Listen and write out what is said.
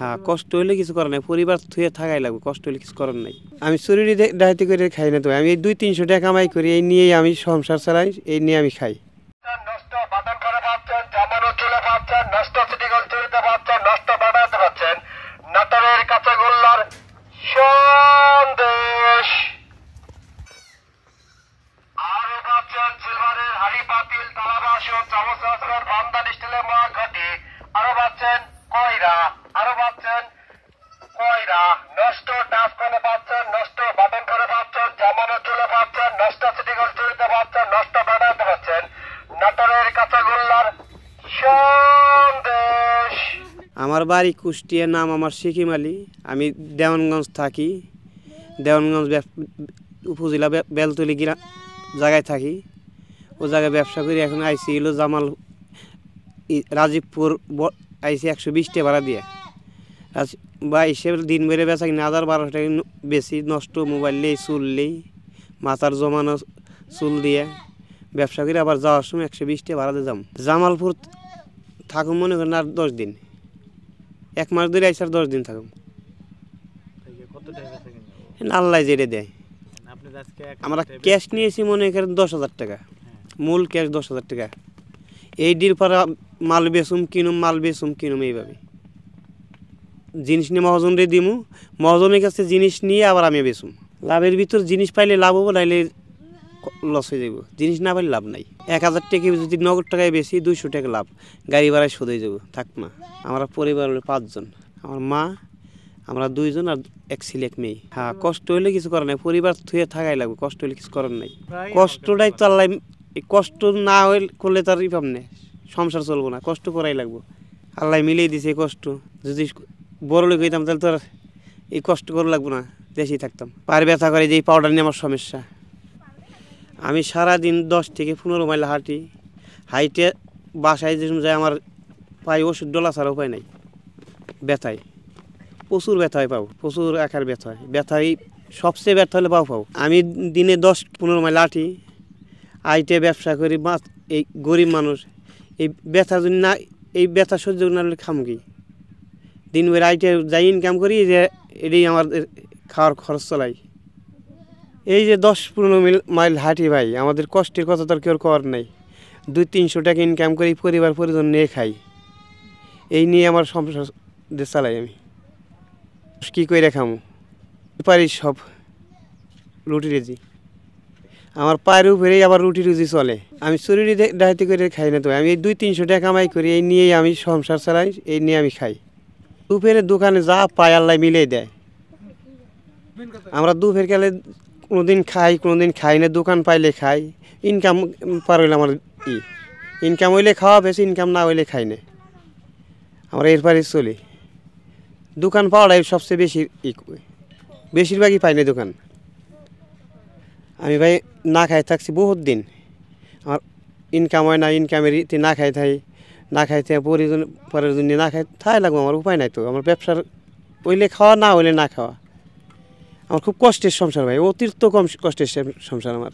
হ্যাঁ, কষ্ট হইলে কিছু করার নাই, পরিবার থুয়ে থাকাই লাগবে, কষ্ট হইলে কিছু করার নাই। আমি চুরি ডাকাতি করে খাই না তো, আমি এই 200-300 টাকা কামাই করি, এই নিয়েই আমি সংসার চালাই, এই নিয়ে আমি খাই। নষ্ট বাদাম করে পাচ্ছেন, জামানো চলে পাচ্ছেন, নষ্ট সিটিগল চুরিতে পাচ্ছেন, নষ্ট বাড়াতে পাচ্ছেন, নাটারের কাঁচাগোল্লার সন্দেশ আরো পাচ্ছেন, সিলভারের হাড়ি পাতিল তালা বাসন চামচ আসন বান্দান স্টিলের মা ঘটি, আরো পাচ্ছেন কয়রা, আরো পাচ্ছেন কয়রা, নষ্ট ডাস্টবিনে পাচ্ছেন, নষ্ট বাটন করে পাচ্ছেন, জামানো চলে পাচ্ছেন, নষ্ট সিটিগল চুরিতে পাচ্ছেন, নষ্ট বাড়াতে পাচ্ছেন, নাটারের কাঁচাগোল্লার সন্দেশ। আমার বাড়ি কুষ্টিয়া, নাম আমার সিকিম আলী, আমি দেওয়ানগঞ্জ থাকি, দেওয়ানগঞ্জ উপজেলা বেলতলি জায়গায় থাকি, ও জায়গায় ব্যবসা করি। এখন আইসি হলো জামাল রাজীবপুর আইসি 120 টাকা ভাড়া দিয়ে, বা হিসেবে দিন বেড়ে বেচা কিনা 1000-1200 টাকা বেশি, নষ্ট মোবাইল নেই, চুল নেই, মাথার জমানো চুল দিয়ে ব্যবসা করে আবার যাওয়ার সময় 120 টাকা ভাড়া দিয়ে যাম। জামালপুর থাকুম মনে করেন আর 10 দিন, 1 মাস ধরে আইসার 10 দিন থাকুম, আল্লাহ যেটা দেয়। আমরা ক্যাশ নিয়েছি মনে করেন 10,000 টাকা, মূল ক্যাশ 10,000 টাকা। এই ডিল পরে মাল বেচুম কিনুম, মাল বেচুম কিনুম, এইভাবে জিনিস নিয়ে মহাজনরে দিমু, মহাজনের কাছে জিনিস নিয়ে আবার আমি বেচুম। লাভের ভিতর জিনিস পাইলে লাভ হবো, নাইলে লস হয়ে যাব। জিনিস না পাইলে লাভ নাই। 1000 টাকা যদি নগদ টাকায় বেশি 200 টাকা লাভ, গাড়ি ভাড়ায় শোধ হয়ে যাবো, থাক না। আমরা পরিবার হলো 5 জন, আমার মা, আমরা 2 জন আর 1 ছেলে 1 মেয়ে। হ্যাঁ, কষ্ট হইলে কিছু করার নাই, পরিবার থুয়ে থাকাই লাগবে, কষ্ট হইলে কিছু করার নাই। কষ্টটাই তো আল্লাহ, কষ্ট না হইলে করলে তার ইপাম নেই, সংসার চলবো না, কষ্ট করাই লাগবো। আল্লাহ মিলিয়ে দিছে কষ্ট, যদি বড় লোক হইতাম তাহলে তো আর এই কষ্ট করা লাগবো না, দেশেই থাকতাম। পায়ের ব্যথা করে যে এই পাউডার নিয়ে আমার সমস্যা। আমি সারাদিন 10 থেকে 15 মাইল হাঁটি, হাইটে বাসায় যে যায় আমার পায়ে ওষুধ ডলা ছাড়া উপায় নাই। ব্যথায় প্রচুর ব্যথা হয়, পাও প্রচুর আকার ব্যথা হয়, ব্যথায় সবচেয়ে ব্যথা হলে পাও। আমি দিনে 10-15 মাইল হাঁটি, হাইটে ব্যবসা করি, এই গরিব মানুষ, এই ব্যথা যদি না, এই ব্যথা সহ্য না হলে খাম কি? দিন বেলা আইটে যাই ইনকাম করি, যে এটাই আমার খাওয়ার খরচ চলাই। এই যে 10-15 মাইল হাঁটি ভাই, আমাদের কষ্টের কথা তো আর কেউ করার নাই। 200-300 টাকা ইনকাম করি, পরিবার পরিজন নিয়ে খাই, এই নিয়ে আমার সংসার চালাই। আমি কী করে খামো পারি, সব রুটি রুজি আমার পায়ের উপরেই আবার রুটি রুজি চলে। আমি চুরি ডাকাতি করে খাই না তো, আমি এই 200-300 টাকা কামাই করি, এই নিয়েই আমি সংসার চালাই, এই নিয়ে আমি খাই। দুপুরের দোকানে যা পায় আল্লাহ মিলিয়ে দেয়। আমরা দুপুর গেলে কোনোদিন খাই, কোনোদিন খাই না, দোকান পাইলে খাই। ইনকাম পার হইলে আমার ইনকাম হইলে খাওয়া, বেশি ইনকাম না হইলে খাই না, আমরা এরপরে চলি। দোকান পাওয়াটাই সবচেয়ে বেশি, বেশিরভাগই পাই না দোকান। আমি ভাই না খাই থাকছি বহুত দিন, আমার ইনকাম হয় না, ইনকামের না খাই থাই, না খাইতে পরের জন্য না খাই থাই লাগবো, আমার উপায় নাই তো। আমার ব্যবসার হইলে খাওয়া, না হইলে না খাওয়া। আমার খুব কষ্টের সংসার ভাই, অতিরিক্ত কম কষ্টের সংসার আমার।